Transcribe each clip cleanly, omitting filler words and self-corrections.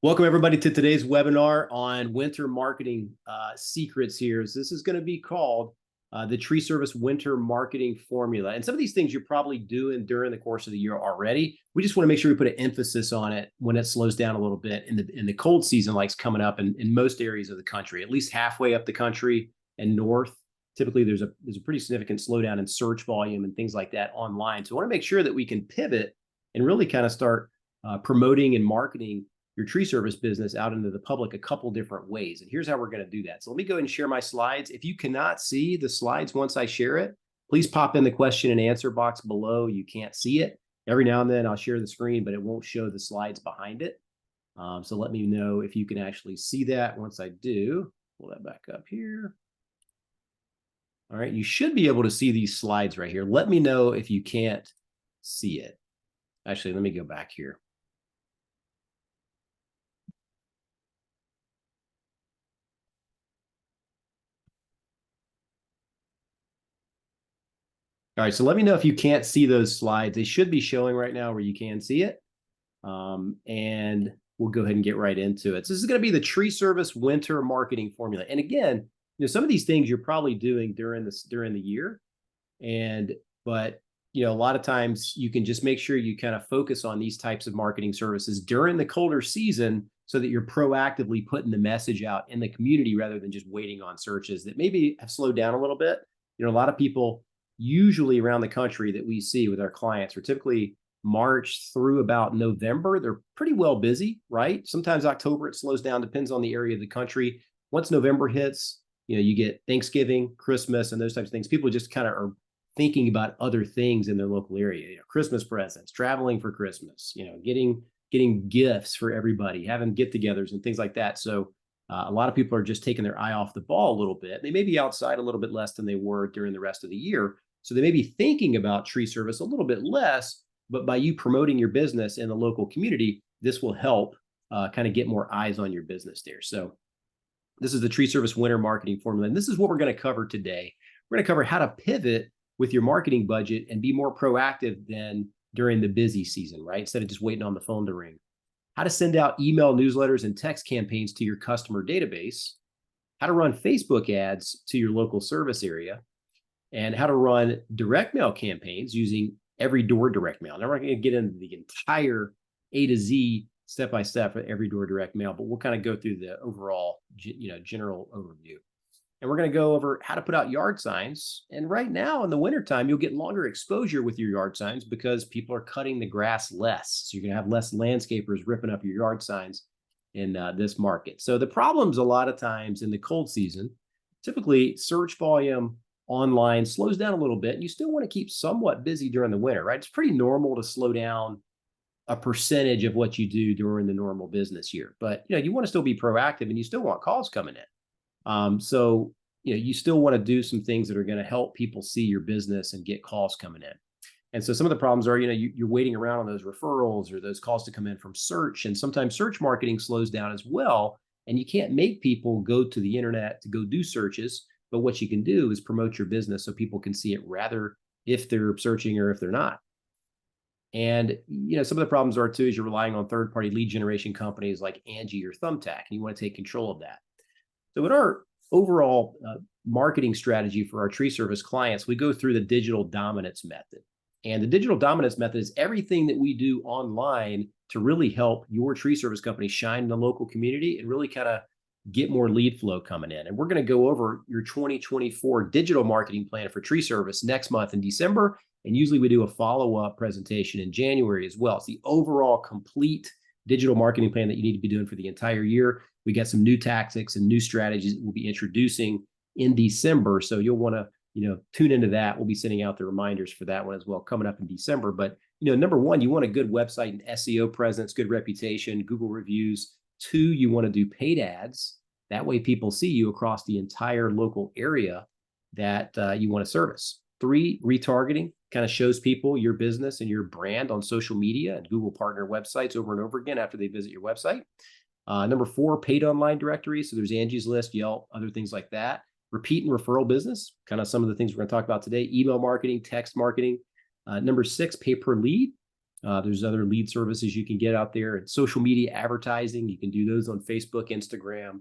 Welcome everybody to today's webinar on winter marketing secrets here. So this is going to be called the Tree Service Winter Marketing Formula. And some of these things you're probably doing during the course of the year already. We just want to make sure we put an emphasis on it when it slows down a little bit in the cold season like it's coming up in most areas of the country, at least halfway up the country and north. Typically, there's a pretty significant slowdown in search volume and things like that online. So I want to make sure that we can pivot and really kind of start promoting and marketing your tree service business out into the public a couple different ways. And here's how we're going to do that. So let me go ahead and share my slides. If you cannot see the slides once I share it, please pop in the question and answer box below. You can't see it. Every now and then I'll share the screen, but it won't show the slides behind it. So let me know if you can actually see that. Once I do, pull that back up here. All right, you should be able to see these slides right here. Let me know if you can't see it. Actually, let me go back here. All right, so let me know if you can't see those slides. They should be showing right now where you can see it. And we'll go ahead and get right into it. So this is going to be the Tree Service Winter Marketing Formula. And again, some of these things you're probably doing during the year. But a lot of times you can just make sure you kind of focus on these types of marketing services during the colder season so that you're proactively putting the message out in the community rather than just waiting on searches that maybe have slowed down a little bit. A lot of people usually around the country that we see with our clients are typically March through about November. They're pretty well busy, right? Sometimes October, it slows down, depends on the area of the country. Once November hits, you get Thanksgiving, Christmas, and those types of things. People just kind of are thinking about other things in their local area, Christmas presents, traveling for Christmas, getting gifts for everybody, having get-togethers and things like that. So a lot of people are just taking their eye off the ball a little bit. They may be outside a little bit less than they were during the rest of the year. So they may be thinking about tree service a little bit less, but by you promoting your business in the local community, this will help kind of get more eyes on your business there. So this is the Tree Service Winter Marketing Formula. And this is what we're going to cover today. We're going to cover how to pivot with your marketing budget and be more proactive than during the busy season, right? Instead of just waiting on the phone to ring. How to send out email newsletters and text campaigns to your customer database, how to run Facebook ads to your local service area, and how to run direct mail campaigns using Everydoor direct mail. Now, we're not going to get into the entire A to Z step-by-step for Everydoor direct mail, but we'll kind of go through the overall, general overview. And we're going to go over how to put out yard signs. And right now in the wintertime, you'll get longer exposure with your yard signs because people are cutting the grass less. So you're going to have less landscapers ripping up your yard signs in this market. So the problems a lot of times in the cold season, typically search volume online slows down a little bit. And you still want to keep somewhat busy during the winter, right? It's pretty normal to slow down a percentage of what you do during the normal business year. But, you want to still be proactive and you still want calls coming in. So, you still want to do some things that are going to help people see your business and get calls coming in. And so some of the problems are, you're waiting around on those referrals or those calls to come in from search. And sometimes search marketing slows down as well. And you can't make people go to the internet to go do searches. But what you can do is promote your business so people can see it rather if they're searching or if they're not. And, some of the problems are too, is you're relying on third-party lead generation companies like Angie or Thumbtack, and you want to take control of that. So in our overall marketing strategy for our tree service clients, we go through the digital dominance method. And the digital dominance method is everything that we do online to really help your tree service company shine in the local community and really kind of get more lead flow coming in. And we're going to go over your 2024 digital marketing plan for tree service next month in December. And usually we do a follow-up presentation in January as well. It's the overall complete digital marketing plan that you need to be doing for the entire year. We got some new tactics and new strategies that we'll be introducing in December. So you'll want to, tune into that. We'll be sending out the reminders for that one as well coming up in December. But, number one, you want a good website and SEO presence, good reputation, Google reviews. 2, you want to do paid ads. That way people see you across the entire local area that you want to service. 3, retargeting kind of shows people your business and your brand on social media and Google partner websites over and over again after they visit your website. Number 4, paid online directories. So there's Angie's List, Yelp, other things like that. Repeat and referral business, kind of some of the things we're going to talk about today. Email marketing, text marketing. Number 6, pay per lead. There's other lead services you can get out there, and social media advertising. You can do those on Facebook, Instagram,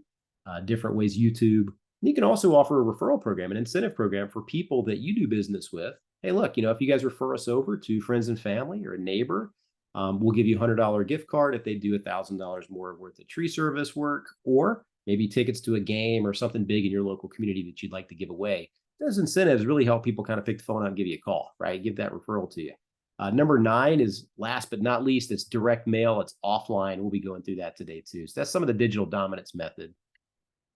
different ways, YouTube. And you can also offer a referral program, an incentive program for people that you do business with. Hey, look, if you guys refer us over to friends and family or a neighbor, we'll give you a $100 gift card if they do $1,000 more worth of tree service work, or maybe tickets to a game or something big in your local community that you'd like to give away. Those incentives really help people kind of pick the phone up and give you a call, right? Give that referral to you. Number 9 is, last but not least, it's direct mail. It's offline. We'll be going through that today too. So that's some of the digital dominance method.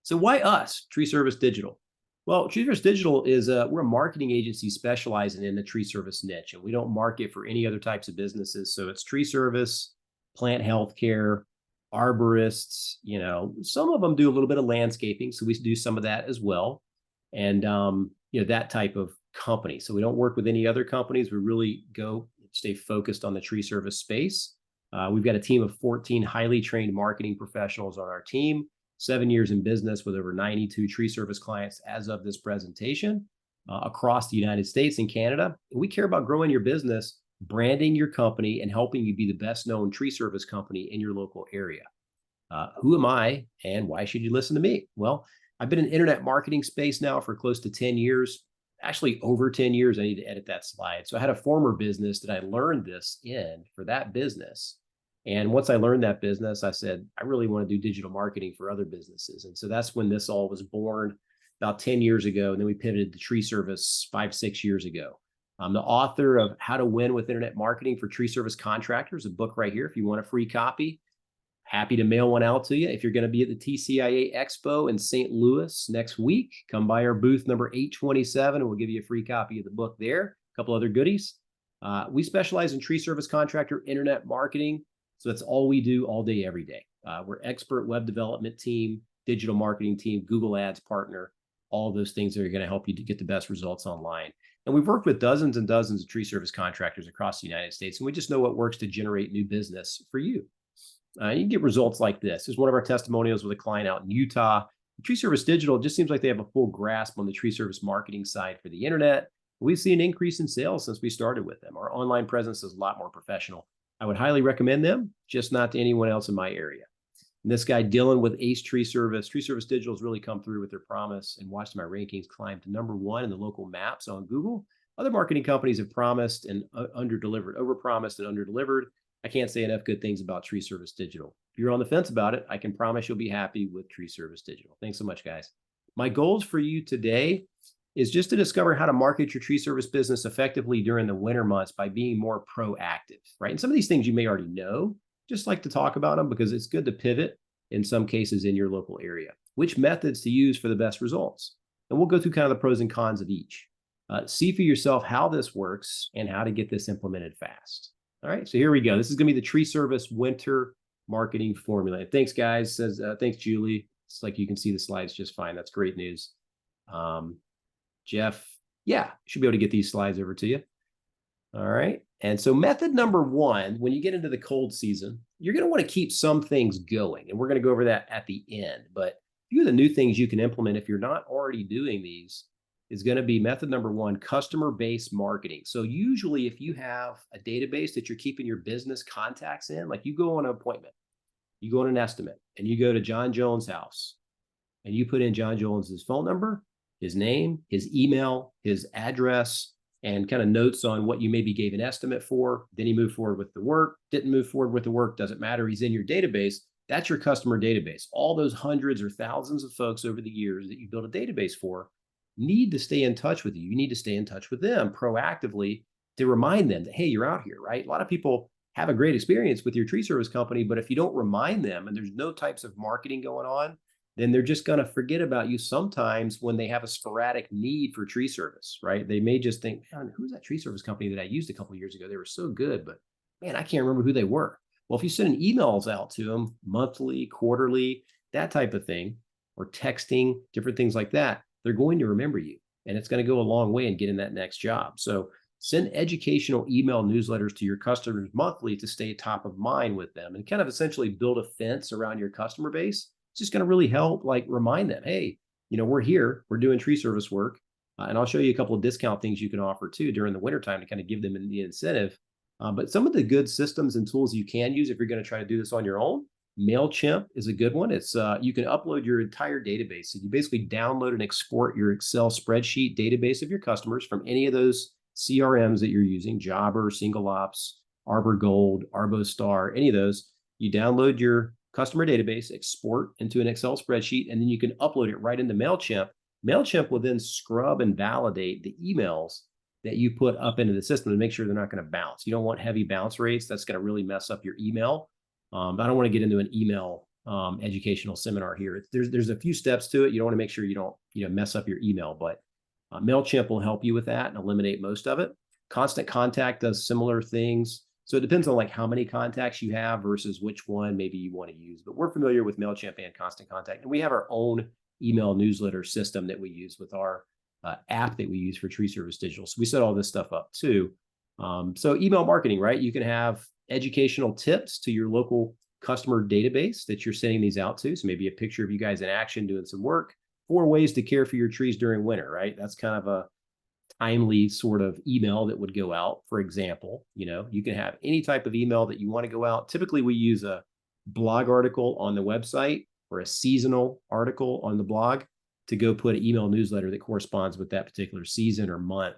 So why us, Tree Service Digital? Well, Tree Service Digital is we're a marketing agency specializing in the tree service niche, and we don't market for any other types of businesses. So it's tree service, plant healthcare, arborists. Some of them do a little bit of landscaping, so we do some of that as well, and that type of company. So we don't work with any other companies. We really stay focused on the tree service space. We've got a team of 14 highly trained marketing professionals on our team, 7 years in business with over 92 tree service clients as of this presentation across the United States and Canada. And we care about growing your business, branding your company, and helping you be the best known tree service company in your local area. Who am I and why should you listen to me? Well, I've been in internet marketing space now for close to 10 years, actually over 10 years. I need to edit that slide. So I had a former business that I learned this in for that business. And once I learned that business, I said, I really want to do digital marketing for other businesses. And so that's when this all was born about 10 years ago. And then we pivoted to tree service 5-6 years ago. I'm the author of How to Win with Internet Marketing for Tree Service Contractors, a book right here. If you want a free copy, happy to mail one out to you. If you're going to be at the TCIA Expo in St. Louis next week, come by our booth number 827 and we'll give you a free copy of the book there. A couple other goodies. We specialize in tree service contractor internet marketing. So that's all we do all day, every day. We're expert web development team, digital marketing team, Google Ads partner, all those things that are going to help you to get the best results online. And we've worked with dozens and dozens of tree service contractors across the United States, and we just know what works to generate new business for you. You can get results like this. There's one of our testimonials with a client out in Utah. Tree Service Digital just seems like they have a full grasp on the tree service marketing side for the internet. We've seen an increase in sales since we started with them. Our online presence is a lot more professional. I would highly recommend them, just not to anyone else in my area. And this guy, Dylan with Ace Tree Service Digital has really come through with their promise and watched my rankings climb to number 1 in the local maps on Google. Other marketing companies have promised and under-delivered, overpromised and under-delivered. I can't say enough good things about Tree Service Digital. If you're on the fence about it, I can promise you'll be happy with Tree Service Digital. Thanks so much, guys. My goals for you today is just to discover how to market your tree service business effectively during the winter months by being more proactive, right? And some of these things you may already know, just like to talk about them because it's good to pivot in some cases in your local area. Which methods to use for the best results? And we'll go through kind of the pros and cons of each. See for yourself how this works and how to get this implemented fast. All right, so here we go. This is going to be the tree service winter marketing formula. And thanks, guys. Says thanks, Julie. It's like you can see the slides just fine. That's great news. Jeff, yeah, should be able to get these slides over to you. All right. And so method number 1, when you get into the cold season, you're going to want to keep some things going. And we're going to go over that at the end. But a few of the new things you can implement if you're not already doing these is going to be method number 1, customer-based marketing. So usually if you have a database that you're keeping your business contacts in, like you go on an appointment, you go on an estimate, and you go to John Jones' house, and you put in John Jones's phone number, his name, his email, his address, and kind of notes on what you maybe gave an estimate for. Then he moved forward with the work, didn't move forward with the work, doesn't matter. He's in your database. That's your customer database. All those hundreds or thousands of folks over the years that you built a database for need to stay in touch with you. You need to stay in touch with them proactively to remind them that, hey, you're out here, right? A lot of people have a great experience with your tree service company, but if you don't remind them and there's no types of marketing going on, then they're just going to forget about you sometimes when they have a sporadic need for tree service, right? They may just think, man, who's that tree service company that I used a couple of years ago? They were so good, but man, I can't remember who they were. Well, if you send emails out to them monthly, quarterly, that type of thing, or texting, different things like that, they're going to remember you. And it's going to go a long way in getting that next job. So send educational email newsletters to your customers monthly to stay top of mind with them and kind of essentially build a fence around your customer base. It's just going to really help like remind them, hey, we're here, we're doing tree service work. And I'll show you a couple of discount things you can offer too during the wintertime to kind of give them the incentive But some of the good systems and tools you can use if you're going to try to do this on your own, MailChimp is a good one. It's you can upload your entire database. So you basically download and export your Excel spreadsheet database of your customers from any of those CRMs that you're using, Jobber, Single Ops, Arbor Gold, ArboStar, any of those. You download your customer database, export into an Excel spreadsheet, and then you can upload it right into MailChimp. MailChimp will then scrub and validate the emails that you put up into the system to make sure they're not going to bounce. You don't want heavy bounce rates. That's going to really mess up your email. I don't want to get into an email educational seminar here. There's a few steps to it. You don't want to make sure you don't mess up your email, but MailChimp will help you with that and eliminate most of it. Constant Contact does similar things. So it depends on like how many contacts you have versus which one maybe you want to use. But we're familiar with MailChimp and Constant Contact. And we have our own email newsletter system that we use with our app that we use for Tree Service Digital. So we set all this stuff up too. So email marketing, right? You can have educational tips to your local customer database that you're sending these out to. So maybe a picture of you guys in action doing some work. 4 ways to care for your trees during winter, right? That's kind of a timely sort of email that would go out. For example, you can have any type of email that you want to go out. Typically, we use a blog article on the website or a seasonal article on the blog to go put an email newsletter that corresponds with that particular season or month.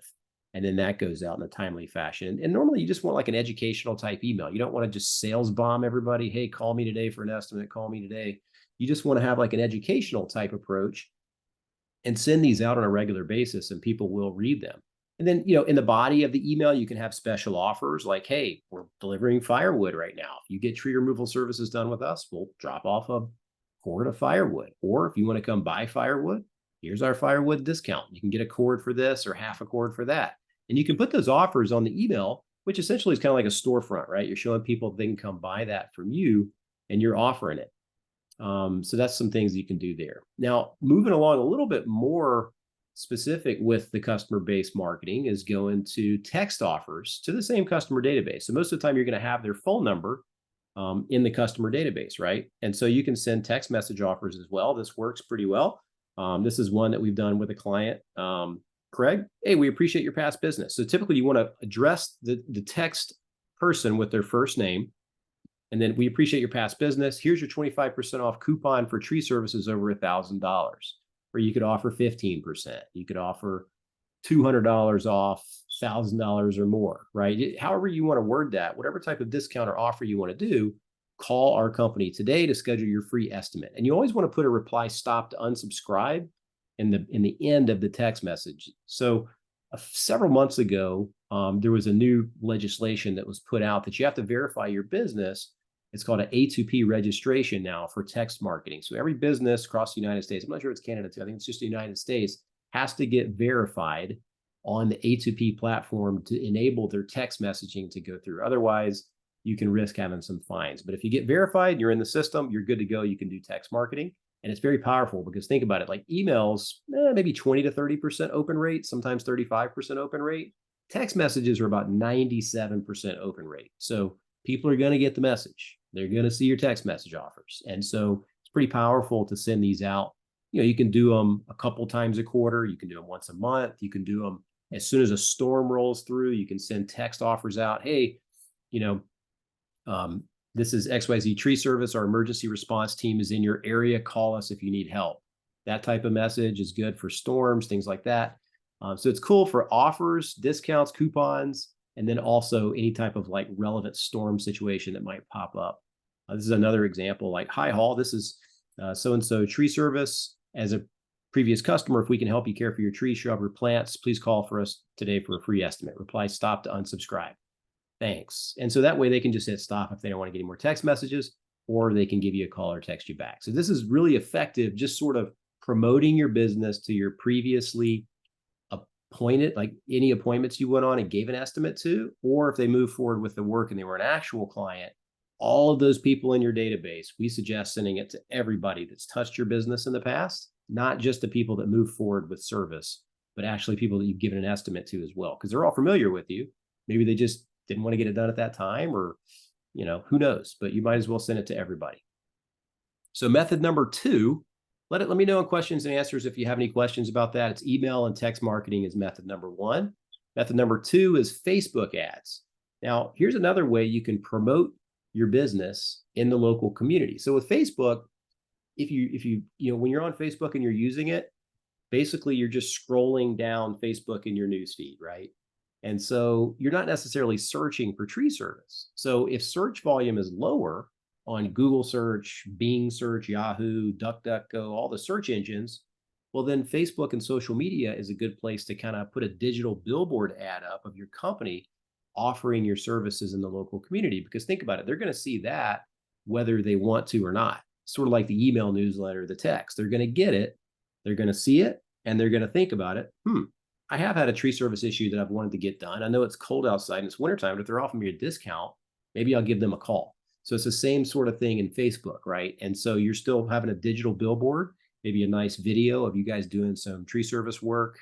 And then that goes out in a timely fashion. And normally you just want like an educational type email. You don't want to just sales bomb everybody. Hey, call me today for an estimate. Call me today. You just want to have like an educational type approach and send these out on a regular basis, and people will read them. And then, in the body of the email, you can have special offers like, hey, we're delivering firewood right now. If you get tree removal services done with us, we'll drop off a cord of firewood. Or if you want to come buy firewood, here's our firewood discount. You can get a cord for this or half a cord for that. And you can put those offers on the email, which essentially is kind of like a storefront, right? You're showing people they can come buy that from you and you're offering it. So that's some things you can do there. Now, moving along a little bit more specific with the customer-based marketing is going to text offers to the same customer database. So most of the time you're going to have their phone number in the customer database, right? And so you can send text message offers as well. This works pretty well. This is one that we've done with a client. Craig, hey, we appreciate your past business. So typically you want to address the text person with their first name. And then we appreciate your past business. Here's your 25% off coupon for tree services over $1,000. Or you could offer 15%. You could offer $200 off, $1,000 or more, right? However you want to word that, whatever type of discount or offer you want to do, call our company today to schedule your free estimate. And you always want to put a reply stop to unsubscribe in the end of the text message. So several months ago, there was a new legislation that was put out that you have to verify your business. It's called an A2P registration now for text marketing. So every business across the United States, I'm not sure it's Canada too, I think it's just the United States, has to get verified on the A2P platform to enable their text messaging to go through. Otherwise, you can risk having some fines. But if you get verified, you're in the system, you're good to go. You can do text marketing. And it's very powerful because think about it, like emails, maybe 20 to 30% open rate, sometimes 35% open rate. Text messages are about 97% open rate. So people are going to get the message. They're going to see your text message offers. And so it's pretty powerful to send these out. You can do them a couple times a quarter. You can do them once a month. You can do them as soon as a storm rolls through. You can send text offers out. Hey, this is XYZ Tree Service. Our emergency response team is in your area. Call us if you need help. That type of message is good for storms, things like that. So it's cool for offers, discounts, coupons, and then also any type of like relevant storm situation that might pop up. This is another example like, hi, Hall, this is so-and-so Tree Service. As a previous customer, if we can help you care for your tree, shrub, or plants, please call for us today for a free estimate. Reply stop to unsubscribe. Thanks. And so that way they can just hit stop if they don't want to get any more text messages, or they can give you a call or text you back. So this is really effective, just sort of promoting your business to your previously appointed, like any appointments you went on and gave an estimate to, or if they move forward with the work and they were an actual client, all of those people in your database, we suggest sending it to everybody that's touched your business in the past, not just the people that move forward with service, but actually people that you've given an estimate to as well, because they're all familiar with you. Maybe they just didn't want to get it done at that time, or, who knows, but you might as well send it to everybody. So method number 2, let me know in questions and answers if you have any questions about that. It's email and text marketing is method number 1. Method number 2 is Facebook ads. Now, here's another way you can promote your business in the local community. So with Facebook, if you when you're on Facebook and you're using it, basically you're just scrolling down Facebook in your news feed, right? And so you're not necessarily searching for tree service. So if search volume is lower on Google search, Bing search, Yahoo, DuckDuckGo, all the search engines, well, then Facebook and social media is a good place to kind of put a digital billboard ad up of your company offering your services in the local community. Because think about it, they're going to see that whether they want to or not. Sort of like the email newsletter, the text. They're going to get it, they're going to see it, and they're going to think about it. I have had a tree service issue that I've wanted to get done. I know it's cold outside and it's wintertime, but if they're offering me a discount, maybe I'll give them a call. So it's the same sort of thing in Facebook, right? And so you're still having a digital billboard, maybe a nice video of you guys doing some tree service work,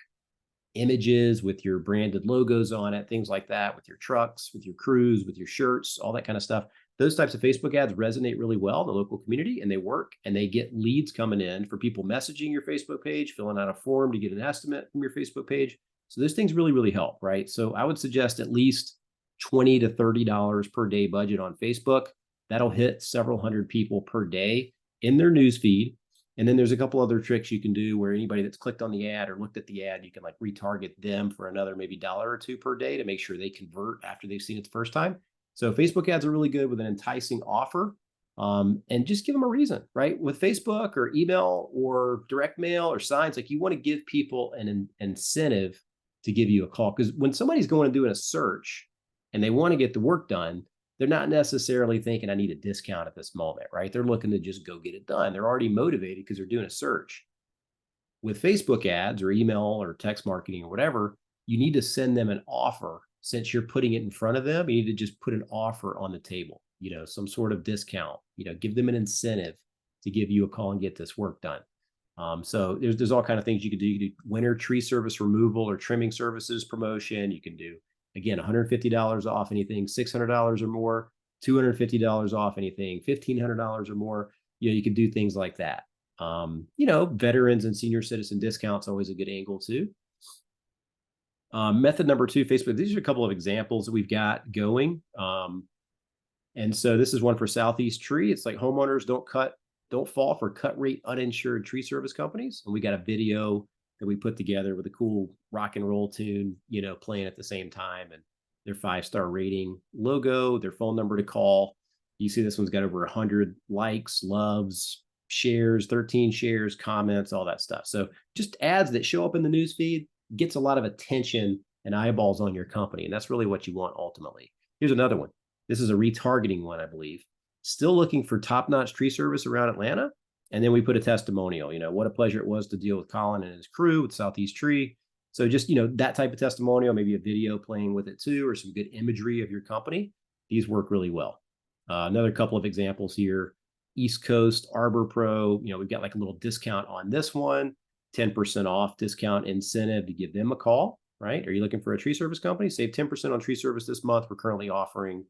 images with your branded logos on it, things like that, with your trucks, with your crews, with your shirts, all that kind of stuff. Those types of Facebook ads resonate really well in the local community, and they work, and they get leads coming in for people messaging your Facebook page, filling out a form to get an estimate from your Facebook page. So those things really, really help, right? So I would suggest at least $20 to $30 per day budget on Facebook. That'll hit several hundred people per day in their news feed. And then there's a couple other tricks you can do where anybody that's clicked on the ad or looked at the ad, you can like retarget them for another maybe dollar or two per day to make sure they convert after they've seen it the first time. So Facebook ads are really good with an enticing offer, and just give them a reason, right? With Facebook or email or direct mail or signs, like you want to give people an incentive to give you a call. Because when somebody's going and doing a search and they want to get the work done, they're not necessarily thinking I need a discount at this moment, right? They're looking to just go get it done. They're already motivated because they're doing a search. With Facebook ads or email or text marketing or whatever, you need to send them an offer. Since you're putting it in front of them, you need to just put an offer on the table, some sort of discount, give them an incentive to give you a call and get this work done. So there's all kind of things you could do. You can do winter tree service removal or trimming services promotion. You can do, again, $150 off anything, $600 or more, $250 off anything, $1,500 or more. You can do things like that. Veterans and senior citizen discounts, always a good angle too. Method number 2, Facebook. These are a couple of examples that we've got going. And so this is one for Southeast Tree. It's like homeowners don't fall for cut rate uninsured tree service companies. And we got a video that we put together with a cool rock and roll tune, playing at the same time, and their 5-star rating logo, their phone number to call. You see this one's got over 100 likes, loves, shares, 13 shares, comments, all that stuff. So just ads that show up in the news feed gets a lot of attention and eyeballs on your company. And that's really what you want ultimately. Here's another one. This is a retargeting one, I believe. Still looking for top-notch tree service around Atlanta. And then we put a testimonial, what a pleasure it was to deal with Colin and his crew with Southeast Tree. So just, that type of testimonial, maybe a video playing with it too, or some good imagery of your company. These work really well. Another couple of examples here. East Coast Arbor Pro, we've got like a little discount on this one. 10% off discount incentive to give them a call, right? Are you looking for a tree service company? Save 10% on tree service this month. We're currently offering,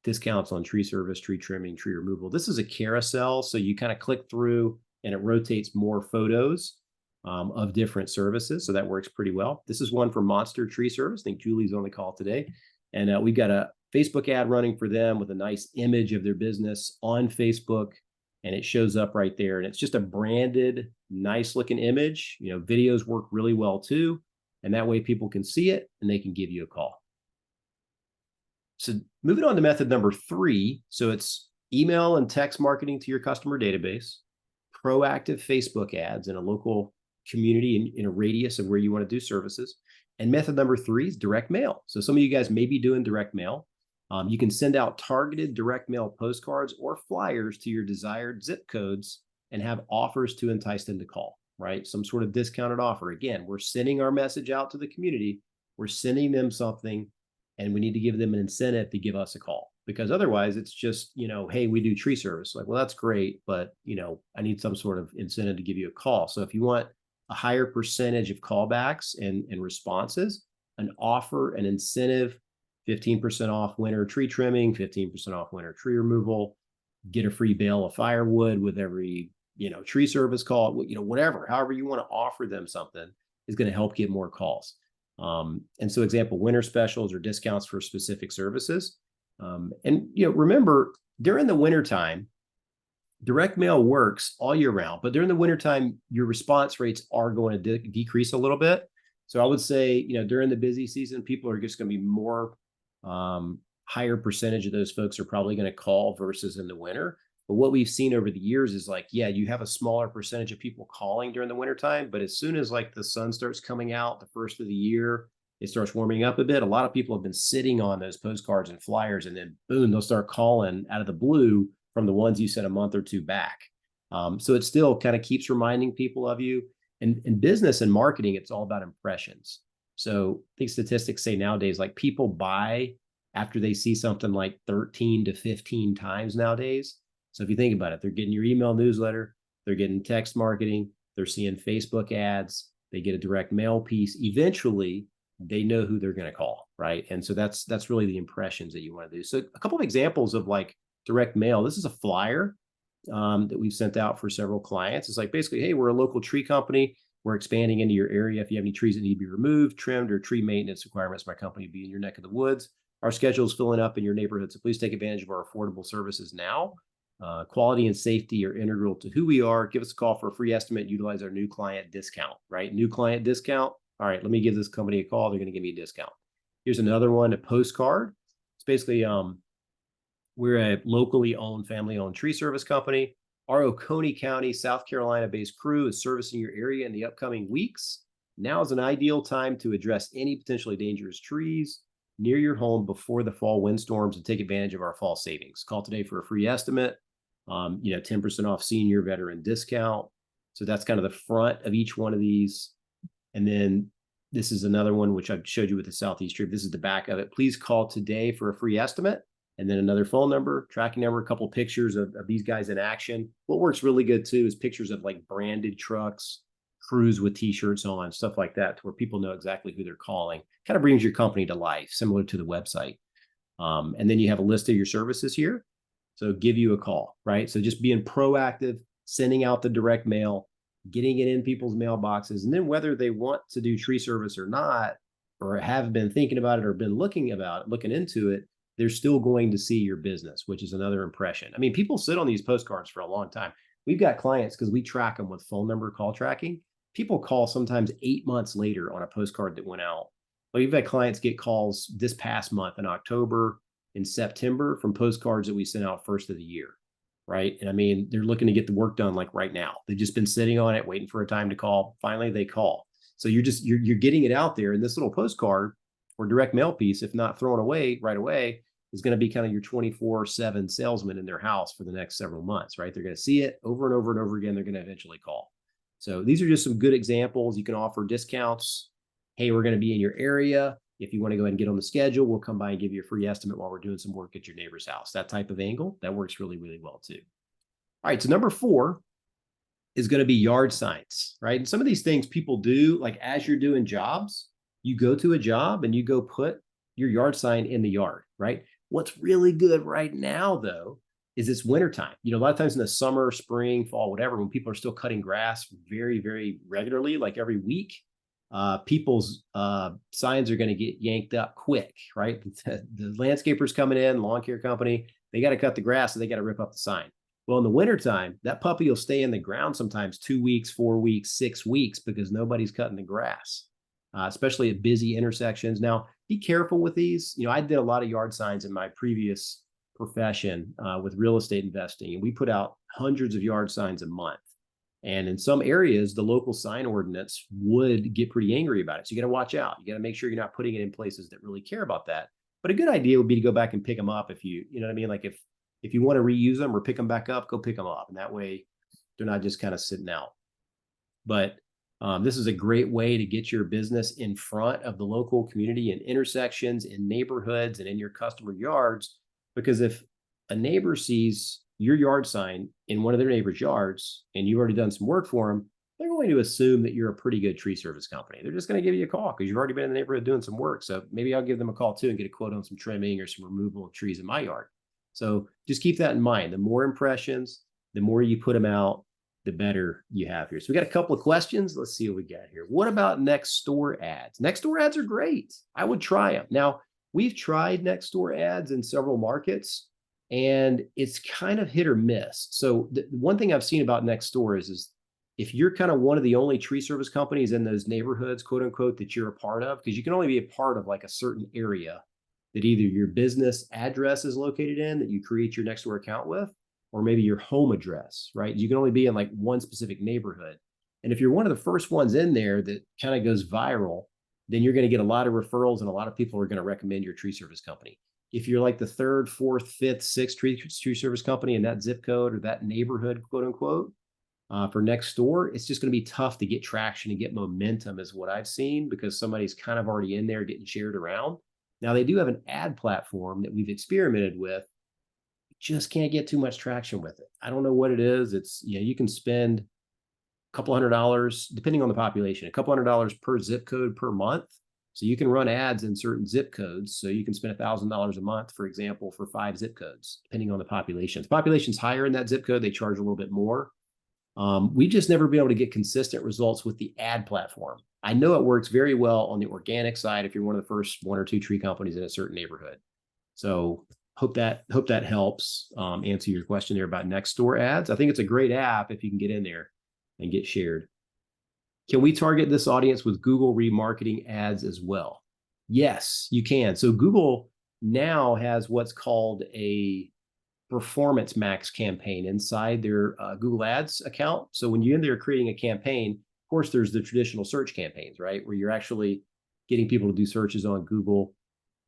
discounts on tree service, tree trimming, tree removal. This is a carousel. So you kind of click through and it rotates more photos of different services. So that works pretty well. This is one for Monster Tree Service. I think Julie's on the call today. And we've got a Facebook ad running for them with a nice image of their business on Facebook. And it shows up right there. And it's just a branded, nice looking image. Videos work really well too. And that way people can see it and they can give you a call. So moving on to method number 3. So it's email and text marketing to your customer database, proactive Facebook ads in a local community in a radius of where you want to do services. And method number 3 is direct mail. So some of you guys may be doing direct mail. You can send out targeted direct mail postcards or flyers to your desired zip codes and have offers to entice them to call, right? Some sort of discounted offer. Again, we're sending our message out to the community. We're sending them something, and we need to give them an incentive to give us a call, because otherwise it's just, hey, we do tree service. Like, well, that's great, but, I need some sort of incentive to give you a call. So if you want a higher percentage of callbacks and responses, an offer, an incentive, 15% off winter tree trimming, 15% off winter tree removal, get a free bale of firewood with every, tree service call, whatever, however you want to offer them something is going to help get more calls. And so example, winter specials or discounts for specific services. And remember, during the wintertime, direct mail works all year round, but during the wintertime, your response rates are going to decrease a little bit. So I would say, during the busy season, people are just going to be more higher percentage of those folks are probably going to call versus in the winter. But what we've seen over the years is you have a smaller percentage of people calling during the wintertime, but as soon as the sun starts coming out the first of the year, it starts warming up a bit. A lot of people have been sitting on those postcards and flyers, and then boom, they'll start calling out of the blue from the ones you sent a month or two back. So it still kind of keeps reminding people of you. And in business and marketing, it's all about impressions. So I think statistics say nowadays, people buy after they see something 13 to 15 times nowadays. So if you think about it, they're getting your email newsletter, they're getting text marketing, they're seeing Facebook ads, they get a direct mail piece. Eventually, they know who they're going to call, right? And so that's really the impressions that you want to do. So a couple of examples of direct mail. This is a flyer that we've sent out for several clients. It's basically, hey, we're a local tree company. We're expanding into your area. If you have any trees that need to be removed, trimmed, or tree maintenance requirements, my company will be in your neck of the woods. Our schedule is filling up in your neighborhood, so please take advantage of our affordable services now. Quality and safety are integral to who we are. Give us a call for a free estimate. Utilize our new client discount, right? New client discount. All right, let me give this company a call. They're going to give me a discount. Here's another one, a postcard. It's basically, we're a locally owned, family-owned tree service company. Our Oconee County, South Carolina-based crew is servicing your area in the upcoming weeks. Now is an ideal time to address any potentially dangerous trees near your home before the fall windstorms and take advantage of our fall savings. Call today for a free estimate. 10% off senior veteran discount. So that's kind of the front of each one of these. And then this is another one, which I showed you with the Southeast trip. This is the back of it. Please call today for a free estimate. And then another phone number, tracking number, a couple of pictures of these guys in action. What works really good too is pictures of branded trucks, crews with t-shirts on, stuff like that, to where people know exactly who they're calling. Kind of brings your company to life, similar to the website. And then you have a list of your services here. So give you a call, right? So just being proactive, sending out the direct mail, getting it in people's mailboxes, and then whether they want to do tree service or not, or have been thinking about it or been looking into it, they're still going to see your business, which is another impression. I mean, people sit on these postcards for a long time. We've got clients, because we track them with phone number call tracking. People call sometimes 8 months later on a postcard that went out. Well, we've had clients get calls this past month in October, in September, from postcards that we sent out first of the year, right? And I mean, they're looking to get the work done right now. They've just been sitting on it, waiting for a time to call. Finally, they call. So you're getting it out there. And this little postcard or direct mail piece, if not thrown away right away, is going to be kind of your 24/7 salesman in their house for the next several months, right? They're going to see it over and over and over again. They're going to eventually call. So these are just some good examples. You can offer discounts. Hey, we're going to be in your area. If you want to go ahead and get on the schedule, we'll come by and give you a free estimate while we're doing some work at your neighbor's house. That type of angle, that works really, really well too. All right, so number 4 is going to be yard signs, right? And some of these things people do, as you're doing jobs, you go to a job and you go put your yard sign in the yard, right? What's really good right now, though, is it's wintertime. A lot of times in the summer, spring, fall, whatever, when people are still cutting grass very, very regularly, every week, people's signs are going to get yanked up quick, right? The landscaper's coming in, lawn care company, they got to cut the grass, so they got to rip up the sign. Well, in the wintertime, that puppy will stay in the ground sometimes 2 weeks, 4 weeks, 6 weeks, because nobody's cutting the grass, especially at busy intersections. Now, be careful with these. I did a lot of yard signs in my previous profession with real estate investing, and we put out hundreds of yard signs a month. And in some areas, the local sign ordinance would get pretty angry about it. So you got to watch out. You got to make sure you're not putting it in places that really care about that. But a good idea would be to go back and pick them up if you know what I mean? If you want to reuse them or pick them back up, go pick them up. And that way they're not just kind of sitting out. But this is a great way to get your business in front of the local community in intersections, in neighborhoods, and in your customer yards. Because if a neighbor sees your yard sign in one of their neighbor's yards and you've already done some work for them, they're going to assume that you're a pretty good tree service company. They're just going to give you a call because you've already been in the neighborhood doing some work. So maybe I'll give them a call too and get a quote on some trimming or some removal of trees in my yard. So just keep that in mind. The more impressions, the more you put them out, the better you have here. So we got a couple of questions. Let's see what we got here. What about Nextdoor ads? Nextdoor ads are great. I would try them. Now, we've tried Nextdoor ads in several markets, and it's kind of hit or miss. So the one thing I've seen about Nextdoor is if you're kind of one of the only tree service companies in those neighborhoods, quote unquote, that you're a part of, because you can only be a part of like a certain area that either your business address is located in that you create your Nextdoor account with, or maybe your home address, right? You can only be in like one specific neighborhood. And if you're one of the first ones in there that kind of goes viral, then you're going to get a lot of referrals and a lot of people are going to recommend your tree service company. If you're like the third, fourth, fifth, sixth tree service company in that zip code or that neighborhood, quote unquote, for Nextdoor, it's just going to be tough to get traction and get momentum is what I've seen because somebody's kind of already in there getting shared around. Now, they do have an ad platform that we've experimented with. Just can't get too much traction with it. I don't know what it is. It's, you can spend a couple $100, depending on the population, a couple $100 per zip code per month. So you can run ads in certain zip codes. So you can spend $1,000 a month, for example, for 5 zip codes, depending on the population. If the population's higher in that zip code, they charge a little bit more. We've just never been able to get consistent results with the ad platform. I know it works very well on the organic side if you're one of the first 1 or 2 tree companies in a certain neighborhood. So hope that helps answer your question there about Nextdoor ads. I think it's a great app if you can get in there and get shared. Can we target this audience with Google remarketing ads as well? Yes, you can. So Google now has what's called a Performance Max campaign inside their Google Ads account. So when you're in there creating a campaign, of course, there's the traditional search campaigns, right? Where you're actually getting people to do searches on Google.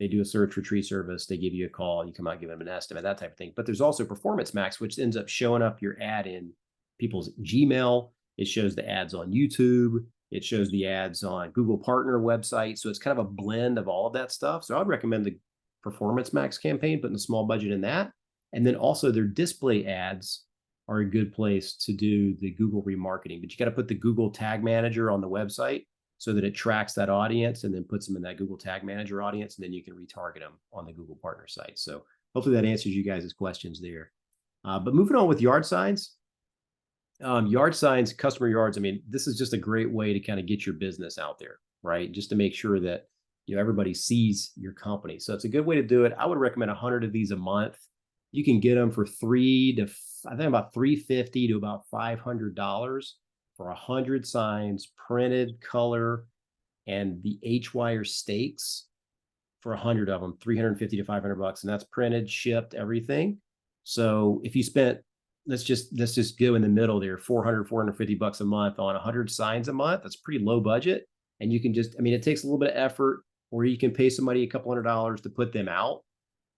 They do a search for tree service. They give you a call. You come out, give them an estimate, that type of thing. But there's also Performance Max, which ends up showing up your ad in people's Gmail. It shows the ads on YouTube. It shows the ads on Google Partner website. So it's kind of a blend of all of that stuff. So I'd recommend the Performance Max campaign, putting a small budget in that. And then also their display ads are a good place to do the Google remarketing. But you got to put the Google Tag Manager on the website so that it tracks that audience and then puts them in that Google Tag Manager audience. And then you can retarget them on the Google Partner site. So hopefully that answers you guys' questions there. But moving on with yard signs. Yard signs, customer yards, I mean, this is just a great way to kind of get your business out there, right? Just to make sure that everybody sees your company. So it's a good way to do it. I would recommend 100 of these a month. You can get them for about $350 to about $500 for 100 signs, printed, color, and the H-wire stakes for 100 of them, $350 to $500, and that's printed, shipped, everything. So if you spent, let's just go in the middle there, $450 a month on 100 signs a month. That's pretty low budget, and you can just, it takes a little bit of effort, or you can pay somebody a couple $100 to put them out.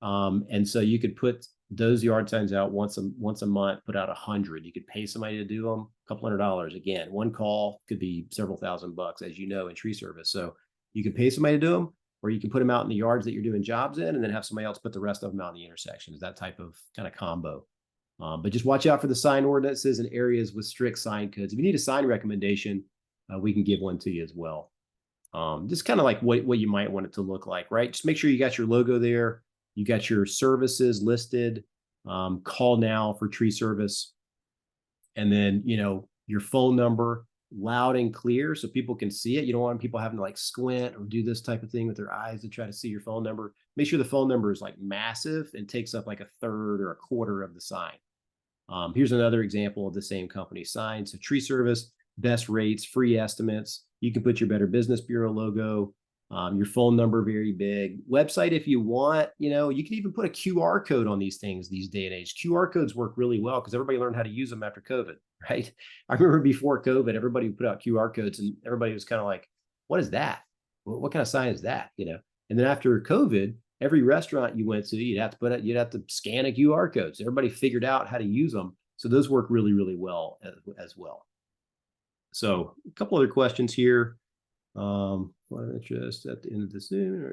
And so you could put those yard signs out once a month, put out 100. You could pay somebody to do them, a couple $100. Again, one call could be several $1,000s, as you know, in tree service. So you can pay somebody to do them, or you can put them out in the yards that you're doing jobs in, and then have somebody else put the rest of them out in the intersections. That type of kind of combo. But just watch out for the sign ordinances in areas with strict sign codes. If you need a sign recommendation, we can give one to you as well. Just kind of like what you might want it to look like, right? Just make sure you got your logo there. You got your services listed, call now for tree service. And then, your phone number, loud and clear so people can see it. You don't want people having to like squint or do this type of thing with their eyes to try to see your phone number. Make sure the phone number is like massive and takes up like a third or a quarter of the sign. Here's another example of the same company sign. So tree service, best rates, free estimates. You can put your Better Business Bureau logo, your phone number very big. Website if you want, you can even put a QR code on these things these day and age. QR codes work really well because everybody learned how to use them after COVID, right? I remember before COVID, everybody would put out QR codes and everybody was kind of like, what is that? What kind of sign is that? And then after COVID, every restaurant you went to, you'd have to scan a QR code. So everybody figured out how to use them. So those work really, really well as well. So a couple other questions here. Interest at the end of the Zoom.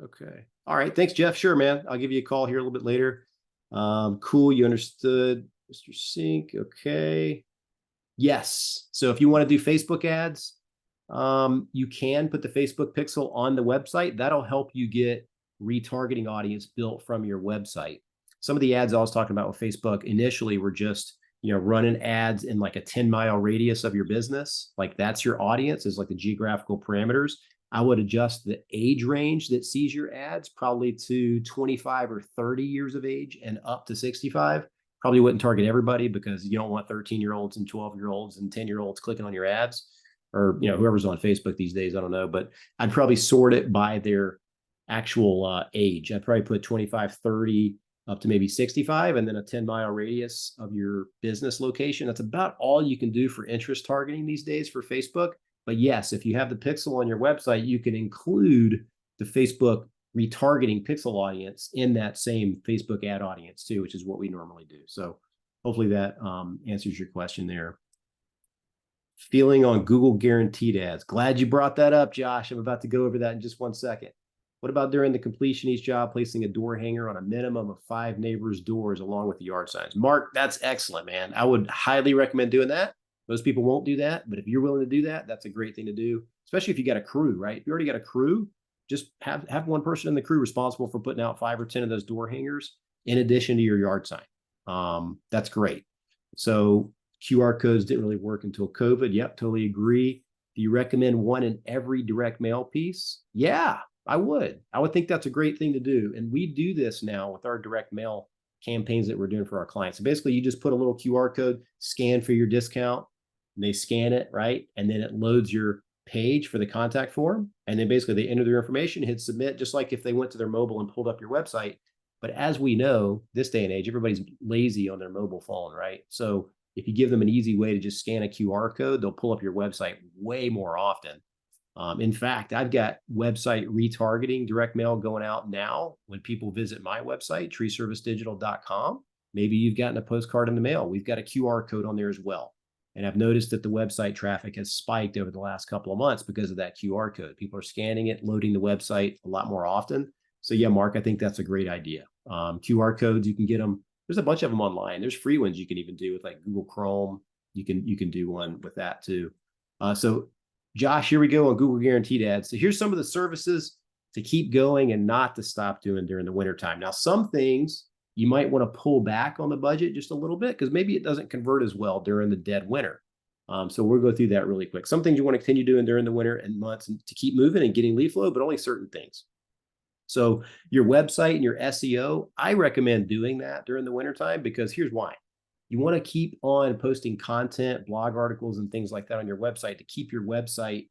Okay. All right. Thanks, Jeff. Sure, man. I'll give you a call here a little bit later. Cool. You understood, Mr. Sink. Okay. Yes. So if you want to do Facebook ads, you can put the Facebook pixel on the website. That'll help you get retargeting audience built from your website. Some of the ads I was talking about with Facebook initially were just, running ads in like a 10-mile radius of your business, like that's your audience, is like the geographical parameters. I would adjust the age range that sees your ads probably to 25 or 30 years of age and up to 65. Probably wouldn't target everybody because you don't want 13-year-olds and 12-year-olds and 10-year-olds clicking on your ads, or whoever's on Facebook these days. I don't know, but I'd probably sort it by their actual age. I'd probably put 25, 30 up to maybe 65, and then a 10-mile radius of your business location. That's about all you can do for interest targeting these days for Facebook. But yes, if you have the pixel on your website, you can include the Facebook retargeting pixel audience in that same Facebook ad audience too, which is what we normally do. So hopefully that answers your question there. Feeling on Google guaranteed ads. Glad you brought that up, Josh. I'm about to go over that in just 1 second. What about during the completion of each job, placing a door hanger on a minimum of 5 neighbors' doors along with the yard signs? Mark, that's excellent, man. I would highly recommend doing that. Most people won't do that, but if you're willing to do that, that's a great thing to do, especially if you got a crew, right? If you already got a crew, just have one person in the crew responsible for putting out 5 or 10 of those door hangers in addition to your yard sign. That's great. So QR codes didn't really work until COVID. Yep, totally agree. Do you recommend one in every direct mail piece? Yeah, I would. I would think that's a great thing to do. And we do this now with our direct mail campaigns that we're doing for our clients. So basically, you just put a little QR code, scan for your discount, and they scan it, right? And then it loads your page for the contact form. And then basically they enter their information, hit submit, just like if they went to their mobile and pulled up your website. But as we know, this day and age, everybody's lazy on their mobile phone, right? So if you give them an easy way to just scan a QR code, they'll pull up your website way more often. In fact, I've got website retargeting direct mail going out now when people visit my website, treeservicedigital.com. Maybe you've gotten a postcard in the mail. We've got a QR code on there as well. And I've noticed that the website traffic has spiked over the last couple of months because of that QR code. People are scanning it, loading the website a lot more often. So yeah, Mark, I think that's a great idea. QR codes, you can get them. There's a bunch of them online. There's free ones you can even do with like Google Chrome. You can do one with that too. So Josh, here we go on Google guaranteed ads. So here's some of the services to keep going and not to stop doing during the wintertime. Now, some things you might want to pull back on the budget just a little bit because maybe it doesn't convert as well during the dead winter. So we'll go through that really quick. Some things you want to continue doing during the winter and months to keep moving and getting lead flow, but only certain things. So your website and your SEO, I recommend doing that during the wintertime because here's why. You want to keep on posting content, blog articles, and things like that on your website to keep your website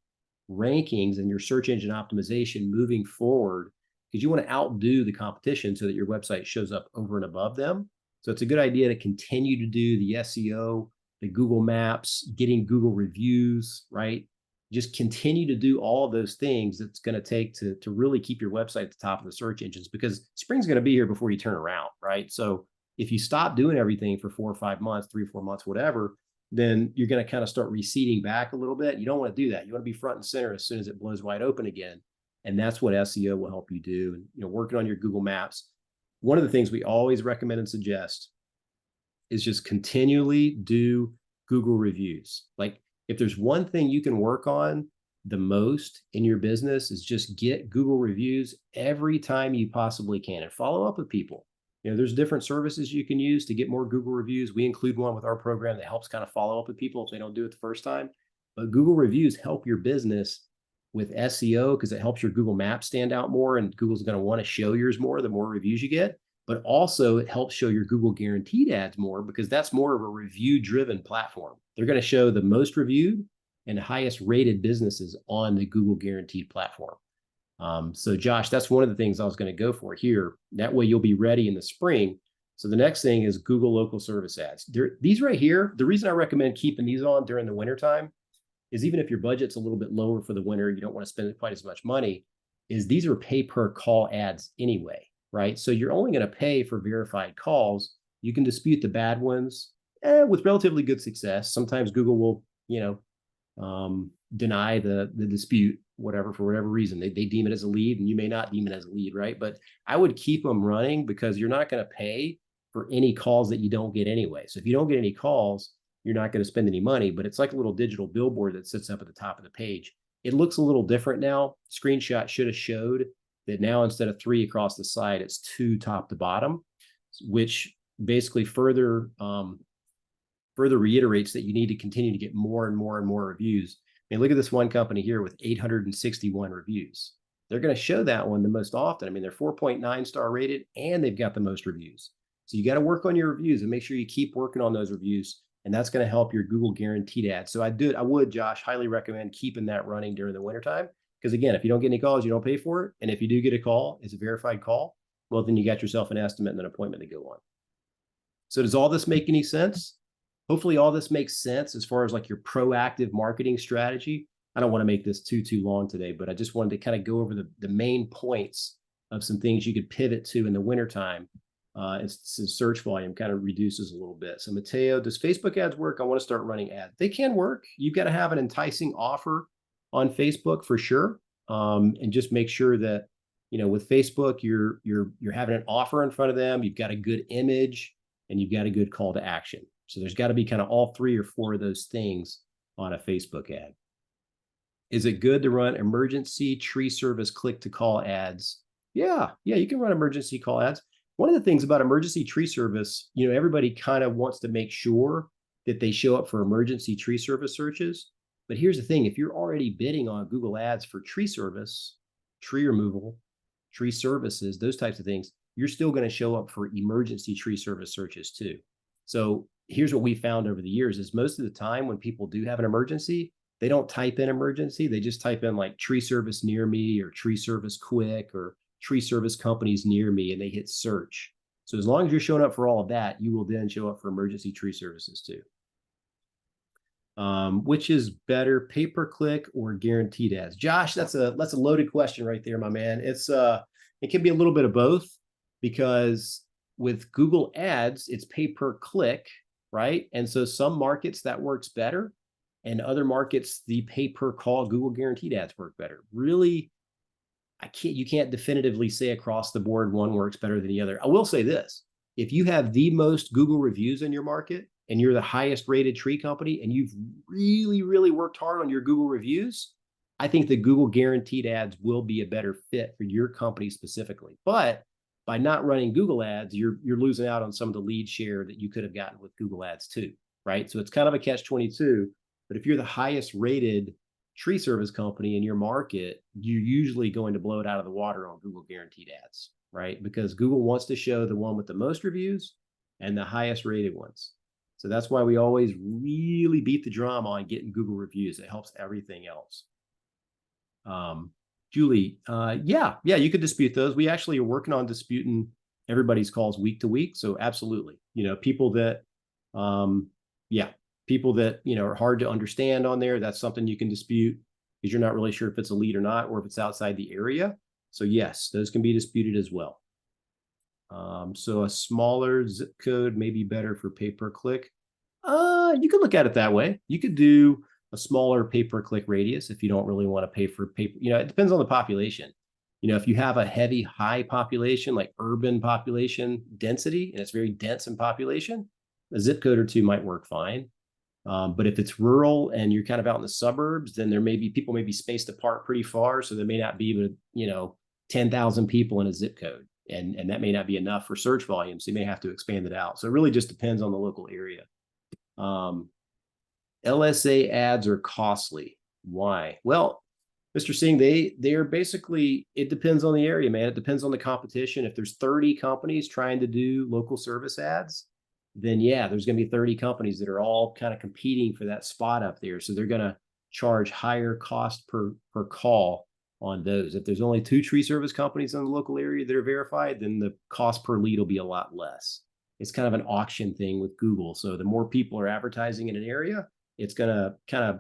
rankings and your search engine optimization moving forward because you want to outdo the competition so that your website shows up over and above them. So it's a good idea to continue to do the SEO, the Google Maps, getting Google reviews, right? Just continue to do all of those things that's going to take to really keep your website at the top of the search engines because spring's going to be here before you turn around, right? So if you stop doing everything for 4 or 5 months, 3 or 4 months, whatever, then you're going to kind of start receding back a little bit. You don't want to do that. You want to be front and center as soon as it blows wide open again. And that's what SEO will help you do. And working on your Google Maps. One of the things we always recommend and suggest is just continually do Google reviews. Like if there's one thing you can work on the most in your business is just get Google reviews every time you possibly can and follow up with people. There's different services you can use to get more Google reviews. We include one with our program that helps kind of follow up with people if they don't do it the first time. But Google reviews help your business with SEO because it helps your Google Maps stand out more, and Google's going to want to show yours more the more reviews you get. But also it helps show your Google guaranteed ads more because that's more of a review-driven platform. They're going to show the most reviewed and highest rated businesses on the Google guaranteed platform. So Josh, that's one of the things I was going to go for here. That way you'll be ready in the spring. So the next thing is Google local service ads. These right here, the reason I recommend keeping these on during the wintertime is even if your budget's a little bit lower for the winter, you don't want to spend quite as much money, is these are pay per call ads anyway, right? So you're only going to pay for verified calls. You can dispute the bad ones with relatively good success. Sometimes Google will, deny the dispute, whatever, for whatever reason. They deem it as a lead and you may not deem it as a lead, right? But I would keep them running because you're not going to pay for any calls that you don't get anyway. So if you don't get any calls, you're not going to spend any money, but it's like a little digital billboard that sits up at the top of the page. It looks a little different now. Screenshot should have showed that now instead of 3 across the side, it's 2 top to bottom, which basically further further reiterates that you need to continue to get more and more and more reviews. I mean, look at this one company here with 861 reviews. They're going to show that one the most often. I mean, they're 4.9 star rated and they've got the most reviews. So you got to work on your reviews and make sure you keep working on those reviews. And that's going to help your Google guaranteed ads. So I would, Josh, highly recommend keeping that running during the wintertime. Because again, if you don't get any calls, you don't pay for it. And if you do get a call, it's a verified call. Well, then you got yourself an estimate and an appointment to go on. So does all this make any sense? Hopefully all this makes sense as far as like your proactive marketing strategy. I don't want to make this too long today, but I just wanted to kind of go over the main points of some things you could pivot to in the wintertime. Search volume kind of reduces a little bit. So Mateo, does Facebook ads work? I want to start running ads. They can work. You've got to have an enticing offer on Facebook for sure. And just make sure that, you know, with Facebook, you're having an offer in front of them. You've got a good image and you've got a good call to action. So there's got to be kind of all 3 or 4 of those things on a Facebook ad. Is it good to run emergency tree service click to call ads? Yeah, you can run emergency call ads. One of the things about emergency tree service, you know, everybody kind of wants to make sure that they show up for emergency tree service searches. But here's the thing, if you're already bidding on Google Ads for tree service, tree removal, tree services, those types of things, you're still going to show up for emergency tree service searches too. So here's what we found over the years is most of the time when people do have an emergency, they don't type in emergency. They just type in like tree service near me or tree service quick or tree service companies near me, and they hit search. So as long as you're showing up for all of that, you will then show up for emergency tree services too. Which is better, pay-per-click or guaranteed ads? Josh, that's a loaded question right there, my man. It can be a little bit of both, because with Google Ads, it's pay-per-click, right? And so some markets that works better, and other markets the pay-per-call Google guaranteed ads work better. Really, you can't definitively say across the board one works better than the other. I will say this: if you have the most Google reviews in your market, and you're the highest rated tree company, and you've really worked hard on your Google reviews, I think the Google guaranteed ads will be a better fit for your company specifically. But by not running Google ads, you're losing out on some of the lead share that you could have gotten with Google ads too, right? So it's kind of a catch-22. But if you're the highest rated tree service company in your market, you're usually going to blow it out of the water on Google guaranteed ads, right? Because Google wants to show the one with the most reviews and the highest rated ones. So that's why we always really beat the drum on getting Google reviews. It helps everything else. Julie, yeah, you could dispute those. We actually are working on disputing everybody's calls week to week. So absolutely, you know, people that, people that, you know, are hard to understand on there, that's something you can dispute because you're not really sure if it's a lead or not, or if it's outside the area. So yes, those can be disputed as well. So a smaller zip code may be better for pay-per-click. You could look at it that way. You could do a smaller pay-per-click radius if you don't really want to pay for paper. You know, it depends on the population. You know, if you have a heavy, high population, like urban population density, and it's very dense in population, a zip code or two might work fine. But if it's rural and you're kind of out in the suburbs, then people may be spaced apart pretty far. So there may not be, 10,000 people in a zip code. And that may not be enough for search volume. So you may have to expand it out. So it really just depends on the local area. LSA ads are costly. Why? Well, Mr. Singh, they're basically, it depends on the area, man. It depends on the competition. If there's 30 companies trying to do local service ads, then yeah, there's going to be 30 companies that are all kind of competing for that spot up there. So they're going to charge higher cost per call on those. If there's only 2 tree service companies in the local area that are verified, then the cost per lead will be a lot less. It's kind of an auction thing with Google. So the more people are advertising in an area, it's going to kind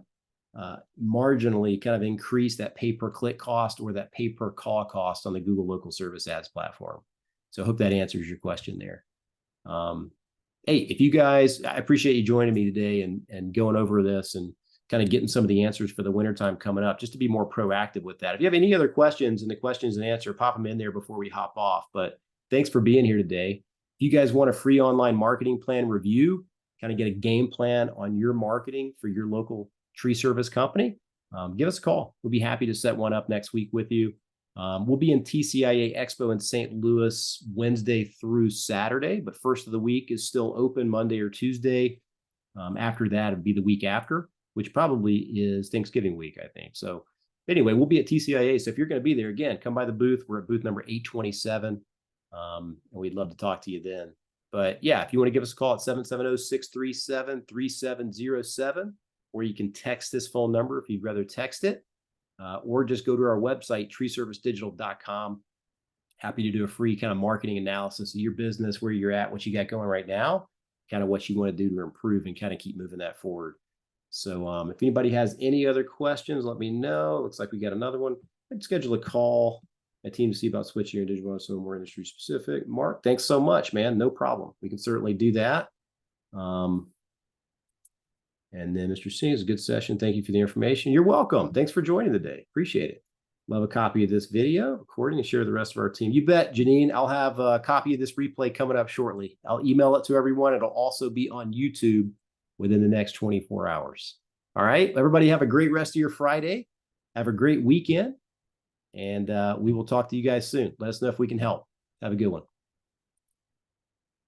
of marginally kind of increase that pay-per-click cost or that pay-per-call cost on the Google local service ads platform. So I hope that answers your question there. Hey, if you guys, I appreciate you joining me today and going over this and kind of getting some of the answers for the wintertime coming up, just to be more proactive with that. If you have any other questions in the questions and answer, pop them in there before we hop off. But thanks for being here today. If you guys want a free online marketing plan review, kind of get a game plan on your marketing for your local tree service company, give us a call. We'll be happy to set one up next week with you. We'll be in TCIA Expo in St. Louis Wednesday through Saturday, but first of the week is still open Monday or Tuesday. After that, it'd be the week after, which probably is Thanksgiving week, I think. So anyway, we'll be at TCIA. So if you're going to be there, again, come by the booth. We're at booth number 827. And we'd love to talk to you then. But yeah, if you want to give us a call at 770-637-3707, or you can text this phone number if you'd rather text it, or just go to our website, treeservicedigital.com. Happy to do a free kind of marketing analysis of your business, where you're at, what you got going right now, kind of what you want to do to improve and kind of keep moving that forward. So if anybody has any other questions, let me know. Looks like we got another one. I'd schedule a call, a team to see about switching your digital so more industry specific. Mark, thanks so much, man. No problem. We can certainly do that. And then Mr. Singh, it's a good session. Thank you for the information. You're welcome. Thanks for joining today. Appreciate it. Love a copy of this video recording and share the rest of our team. You bet, Janine. I'll have a copy of this replay coming up shortly. I'll email it to everyone. It'll also be on YouTube within the next 24 hours. All right. Everybody have a great rest of your Friday. Have a great weekend. And we will talk to you guys soon. Let us know if we can help. Have a good one.